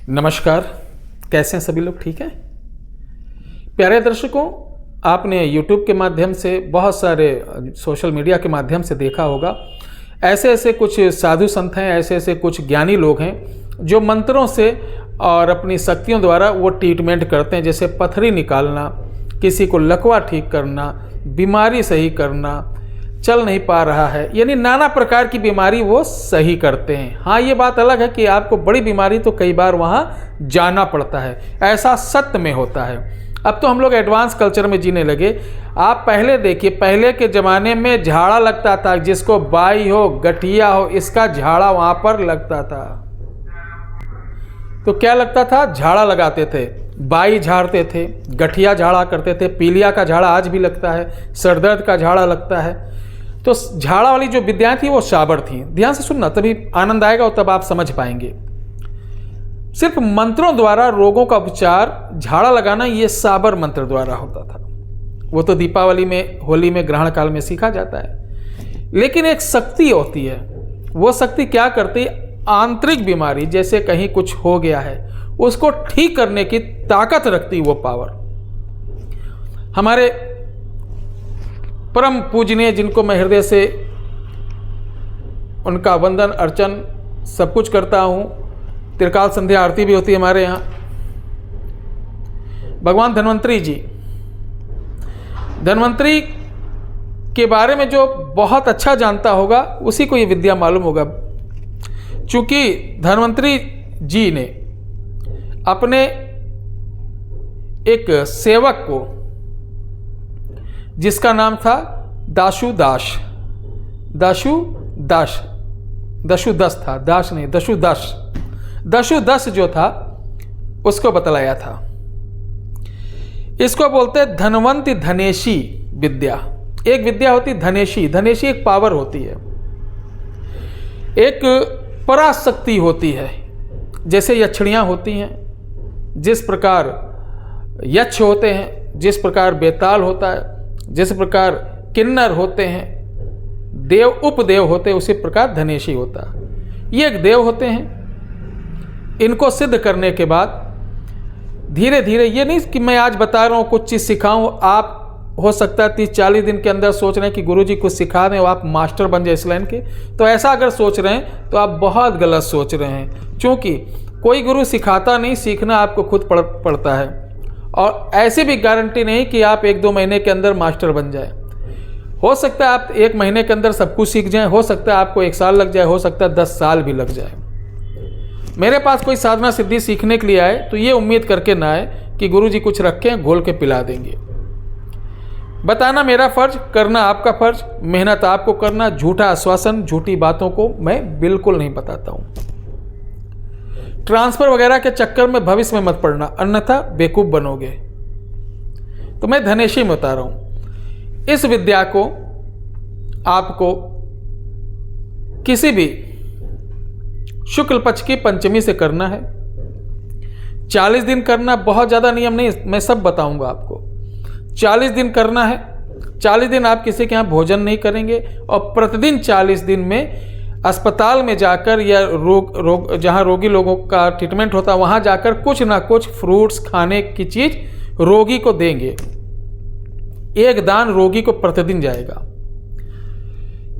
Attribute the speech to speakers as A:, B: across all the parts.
A: नमस्कार, कैसे हैं सभी लोग? ठीक हैं? प्यारे दर्शकों, आपने YouTube के माध्यम से, बहुत सारे सोशल मीडिया के माध्यम से देखा होगा, ऐसे ऐसे कुछ साधु संत हैं, ऐसे ऐसे कुछ ज्ञानी लोग हैं जो मंत्रों से और अपनी शक्तियों द्वारा वो ट्रीटमेंट करते हैं। जैसे पथरी निकालना, किसी को लकवा ठीक करना, बीमारी सही करना, चल नहीं पा रहा है, यानी नाना प्रकार की बीमारी वो सही करते हैं। हाँ, ये बात अलग है कि आपको बड़ी बीमारी तो कई बार वहाँ जाना पड़ता है, ऐसा सत्य में होता है। अब तो हम लोग एडवांस कल्चर में जीने लगे। आप पहले देखिए, पहले के ज़माने में झाड़ा लगता था, जिसको बाई हो, गठिया हो, इसका झाड़ा वहाँ पर लगता था। तो क्या लगता था? झाड़ा लगाते थे, बाई झाड़ते थे, गठिया झाड़ा करते थे, पीलिया का झाड़ा आज भी लगता है, सरदर्द का झाड़ा लगता है। तो झाड़ा वाली जो विद्याएं थी वो साबर थी। ध्यान से सुनना, तभी आनंद आएगा और तब आप समझ पाएंगे। सिर्फ मंत्रों द्वारा रोगों का उपचार, झाड़ा लगाना, ये साबर मंत्र द्वारा होता था। वो तो दीपावली में, होली में, ग्रहण काल में सीखा जाता है। लेकिन एक शक्ति होती है, वो शक्ति क्या करती है? आंतरिक बीमारी, जैसे कहीं कुछ हो गया है, उसको ठीक करने की ताकत रखती वो पावर। हमारे परम पूजनीय, जिनको मैं हृदय से उनका वंदन अर्चन सब कुछ करता हूँ, त्रिकाल संध्या आरती भी होती है हमारे यहाँ, भगवान धन्वंतरी जी। धन्वंतरी के बारे में जो बहुत अच्छा जानता होगा उसी को ये विद्या मालूम होगा। चूंकि धन्वंतरी जी ने अपने एक सेवक को, जिसका नाम था दाशुदास, दशुदस था, दास नहीं, दशुदस जो था, उसको बतलाया था। इसको बोलते धनवंती धनेशी विद्या। एक विद्या होती धनेशी, धनेशी एक पावर होती है, एक पराशक्ति होती है। जैसे यक्षिणियाँ होती हैं, जिस प्रकार यक्ष होते हैं, जिस प्रकार बेताल होता है, जिस प्रकार किन्नर होते हैं, देव उपदेव होते हैं, उसी प्रकार धनेशी होता है। ये एक देव होते हैं। इनको सिद्ध करने के बाद धीरे धीरे, ये नहीं कि मैं आज बता रहा हूँ कुछ चीज़ सिखाऊं, आप हो सकता है 30-40 दिन के अंदर सोच रहे हैं कि गुरुजी कुछ सिखा दें और आप मास्टर बन जाए इस लाइन के। तो ऐसा अगर सोच रहे हैं तो आप बहुत गलत सोच रहे हैं, क्योंकि कोई गुरु सिखाता नहीं, सीखना आपको खुद पड़ता है। और ऐसी भी गारंटी नहीं कि आप 1-2 महीने के अंदर मास्टर बन जाए। हो सकता है आप 1 महीने के अंदर सब कुछ सीख जाएं, हो सकता है आपको 1 साल लग जाए, हो सकता है 10 साल भी लग जाए। मेरे पास कोई साधना सिद्धि सीखने के लिए आए तो ये उम्मीद करके ना आए कि गुरुजी कुछ रखें, घोल के पिला देंगे। बताना मेरा फर्ज, करना आपका फर्ज, मेहनत आपको करना। झूठा आश्वासन, झूठी बातों को मैं बिल्कुल नहीं बताता हूँ। ट्रांसफर वगैरह के चक्कर में भविष्य में मत पड़ना, अन्यथा बेवकूफ बनोगे। तो मैं धनेशी में बता रहा हूं, इस विद्या को आपको किसी भी शुक्ल पक्ष की पंचमी से करना है। 40 दिन करना, बहुत ज्यादा नियम नहीं, मैं सब बताऊंगा आपको। 40 दिन करना है। 40 दिन आप किसी के यहां भोजन नहीं करेंगे और प्रतिदिन 40 दिन में अस्पताल में जाकर या जहाँ रोगी लोगों का ट्रीटमेंट होता है वहाँ जाकर कुछ ना कुछ फ्रूट्स, खाने की चीज़ रोगी को देंगे। एक दान रोगी को प्रतिदिन जाएगा।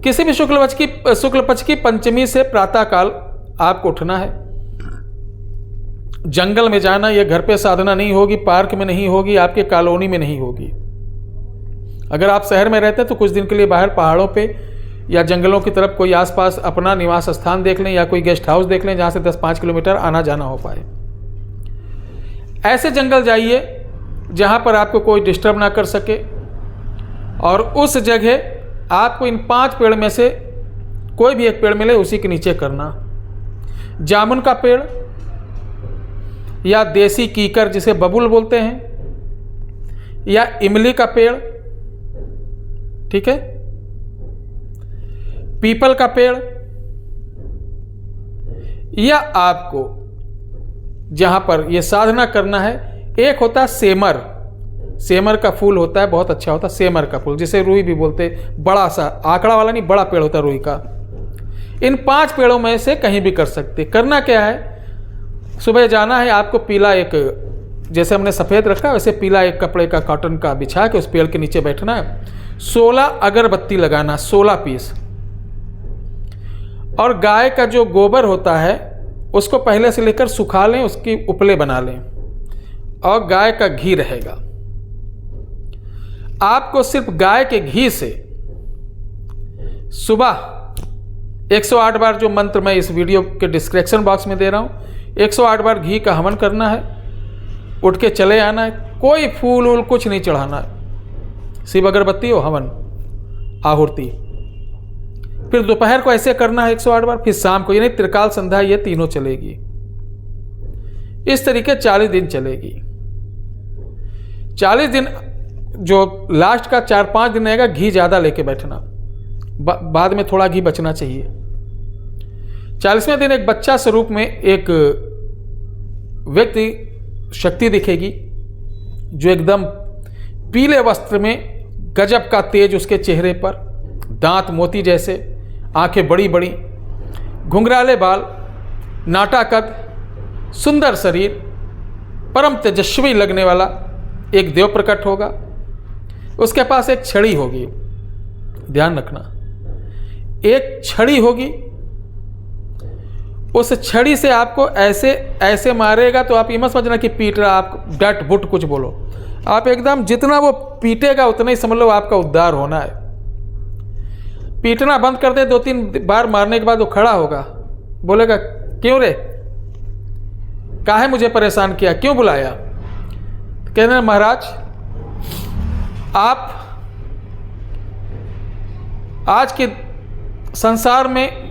A: किसी भी शुक्ल पक्ष की पंचमी से प्रातःकाल आपको उठना है। जंगल में जाना, यह घर पे साधना नहीं होगी, पार्क में नहीं होगी, आपके कॉलोनी में नहीं होगी। अगर आप शहर में रहते हैं तो कुछ दिन के लिए बाहर पहाड़ों पे या जंगलों की तरफ कोई आसपास अपना निवास स्थान देख लें, या कोई गेस्ट हाउस देख लें जहाँ से 10-5 किलोमीटर आना जाना हो पाए। ऐसे जंगल जाइए जहाँ पर आपको कोई डिस्टर्ब ना कर सके, और उस जगह आपको इन 5 पेड़ में से कोई भी एक पेड़ मिले उसी के नीचे करना। जामुन का पेड़ या देसी कीकर जिसे बबूल बोलते हैं, या इमली का पेड़, ठीक है, पीपल का पेड़, या आपको जहां पर यह साधना करना है, एक होता है सेमर। सेमर का फूल होता है, बहुत अच्छा होता है सेमर का फूल, जिसे रुई भी बोलते, बड़ा सा आंकड़ा वाला नहीं, बड़ा पेड़ होता है रुई का। इन 5 पेड़ों में से कहीं भी कर सकते। करना क्या है, सुबह जाना है आपको, पीला एक, जैसे हमने सफ़ेद रखा वैसे पीला एक कपड़े का कॉटन का बिछा के उस पेड़ के नीचे बैठना है। 16 अगरबत्ती लगाना, 16 पीस। और गाय का जो गोबर होता है उसको पहले से लेकर सुखा लें, उसकी उपले बना लें, और गाय का घी रहेगा। आपको सिर्फ गाय के घी से सुबह 108 बार, जो मंत्र मैं इस वीडियो के डिस्क्रिप्शन बॉक्स में दे रहा हूं, 108 बार घी का हवन करना है। उठ के चले आना है, कोई फूल वूल कुछ नहीं चढ़ाना है, सिर्फ अगरबत्ती और हवन आहुति। फिर दोपहर को ऐसे करना है 108 बार, फिर शाम को, यानी त्रिकाल संध्या ये तीनों चलेगी। इस तरीके 40 दिन चलेगी। 40 दिन, जो लास्ट का 4-5 दिन रहेगा, घी ज़्यादा लेके बैठना, बाद में थोड़ा घी बचना चाहिए। 40वें दिन एक बच्चा स्वरूप में एक व्यक्ति शक्ति दिखेगी, जो एकदम पीले वस्त्र में, गजब का तेज उसके चेहरे पर, दांत मोती जैसे, आंखें बड़ी बड़ी, घुंघराले बाल, नाटा कद, सुंदर शरीर, परम तेजस्वी लगने वाला एक देव प्रकट होगा। उसके पास एक छड़ी होगी, ध्यान रखना, एक छड़ी होगी। उस छड़ी से आपको ऐसे ऐसे मारेगा तो आप ये मत समझना कि पीट रहा, आप डट बुट कुछ बोलो, आप एकदम जितना वो पीटेगा उतना ही समझ लो आपका उद्धार होना है। पीटना बंद कर दे, 2-3 बार मारने के बाद वो खड़ा होगा, बोलेगा क्यों रे, काहे मुझे परेशान किया, क्यों बुलाया? कहना महाराज, आप आज के संसार में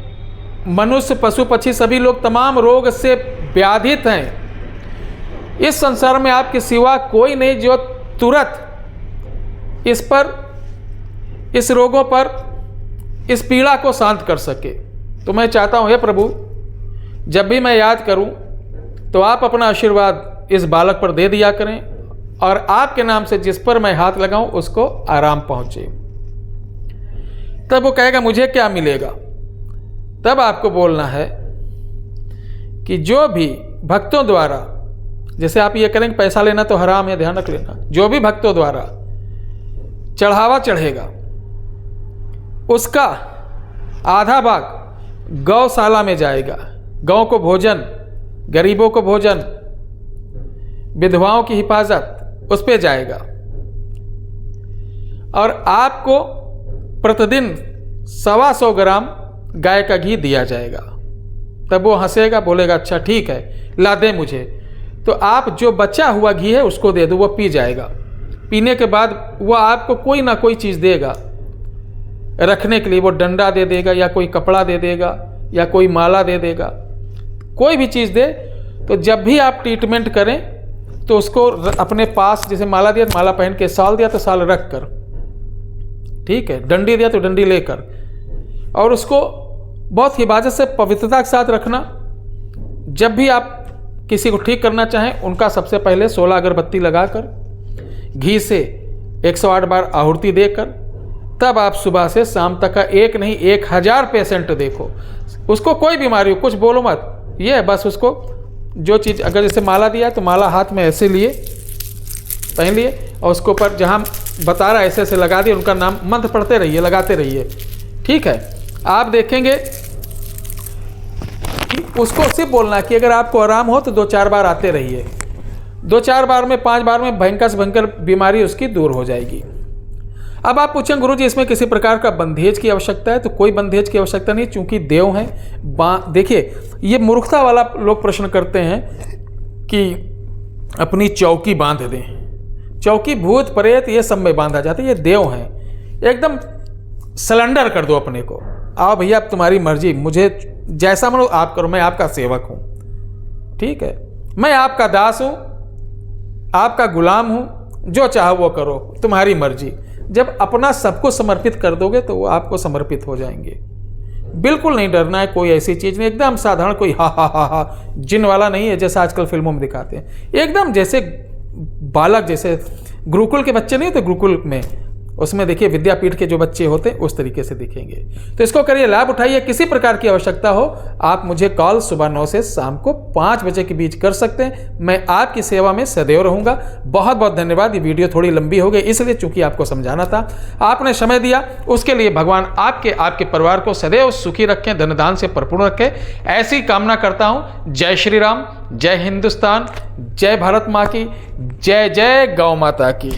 A: मनुष्य, पशु पक्षी सभी लोग तमाम रोग से व्याधित हैं। इस संसार में आपके सिवा कोई नहीं जो तुरंत इस पर, इस रोगों पर, इस पीड़ा को शांत कर सके। तो मैं चाहता हूँ हे प्रभु, जब भी मैं याद करूँ तो आप अपना आशीर्वाद इस बालक पर दे दिया करें, और आपके नाम से जिस पर मैं हाथ लगाऊं उसको आराम पहुंचे। तब वो कहेगा मुझे क्या मिलेगा? तब आपको बोलना है कि जो भी भक्तों द्वारा, जैसे आप ये करेंगे पैसा लेना तो हराम है, ध्यान रख लेना, जो भी भक्तों द्वारा चढ़ावा चढ़ेगा उसका आधा भाग गौशाला में जाएगा। गौ को भोजन, गरीबों को भोजन, विधवाओं की हिफाजत, उस पे जाएगा। और आपको प्रतिदिन 125 ग्राम गाय का घी दिया जाएगा। तब वो हंसेगा, बोलेगा अच्छा ठीक है, ला दे मुझे। तो आप जो बचा हुआ घी है उसको दे दो, वो पी जाएगा। पीने के बाद वो आपको कोई ना कोई चीज़ देगा रखने के लिए, वो डंडा दे देगा, या कोई कपड़ा दे देगा, या कोई माला दे देगा, कोई भी चीज़ दे। तो जब भी आप ट्रीटमेंट करें तो उसको अपने पास, जैसे माला दिया तो माला पहन के, साल दिया तो साल रख कर, ठीक है, डंडी दिया तो डंडी लेकर, और उसको बहुत हिफाजत से, पवित्रता के साथ रखना। जब भी आप किसी को ठीक करना चाहें, उनका सबसे पहले 16 अगरबत्ती लगाकर घी से 108 बार आहुति देकर, तब आप सुबह से शाम तक का एक नहीं 1000 पेशेंट देखो। उसको कोई बीमारी हो, कुछ बोलो मत, ये बस उसको जो चीज़, अगर जैसे माला दिया तो माला हाथ में ऐसे लिए, पहन लिए, और उसके ऊपर जहाँ बता रहा है ऐसे ऐसे लगा दिए, उनका नाम मंत्र पढ़ते रहिए, लगाते रहिए, ठीक है। आप देखेंगे कि उसको सिर्फ बोलना कि अगर आपको आराम हो तो 2-4 बार आते रहिए। 2-4 बार में, 5 बार में भयंकर से भयंकर बीमारी उसकी दूर हो जाएगी। अब आप पूछें गुरु जी इसमें किसी प्रकार का बंधेज की आवश्यकता है? तो कोई बंधेज की आवश्यकता नहीं, चूंकि देव हैं। देखिए, ये मूर्खता वाला लोग प्रश्न करते हैं कि अपनी चौकी बांध दें। चौकी भूत प्रेत ये सब में बांधा जाता है, ये देव हैं। एकदम सलेंडर कर दो अपने को, आओ भैया अब तुम्हारी मर्जी, मुझे जैसा मानो आप करो, मैं आपका सेवक हूँ, ठीक है, मैं आपका दास हूँ, आपका गुलाम हूँ, जो चाहो वो करो, तुम्हारी मर्जी। जब अपना सबको समर्पित कर दोगे तो वो आपको समर्पित हो जाएंगे। बिल्कुल नहीं डरना है, कोई ऐसी चीज़ नहीं, एकदम साधारण, कोई हा जिन वाला नहीं है जैसा आजकल फिल्मों में दिखाते हैं। एकदम जैसे बालक, जैसे गुरुकुल के बच्चे नहीं होते, गुरुकुल में उसमें देखिए विद्यापीठ के जो बच्चे होते हैं उस तरीके से दिखेंगे। तो इसको करिए, लाभ उठाइए। किसी प्रकार की आवश्यकता हो आप मुझे कॉल सुबह 9 से शाम को 5 बजे के बीच कर सकते हैं। मैं आपकी सेवा में सदैव रहूंगा। बहुत बहुत धन्यवाद। ये वीडियो थोड़ी लंबी हो गई इसलिए चूंकि आपको समझाना था, आपने समय दिया, उसके लिए भगवान आपके परिवार को सदैव सुखी रखें, धन दान से परिपूर्ण रखें, ऐसी कामना करता हूं। जय श्री राम, जय हिंदुस्तान, जय भारत माँ की, जय जय गौ माता की।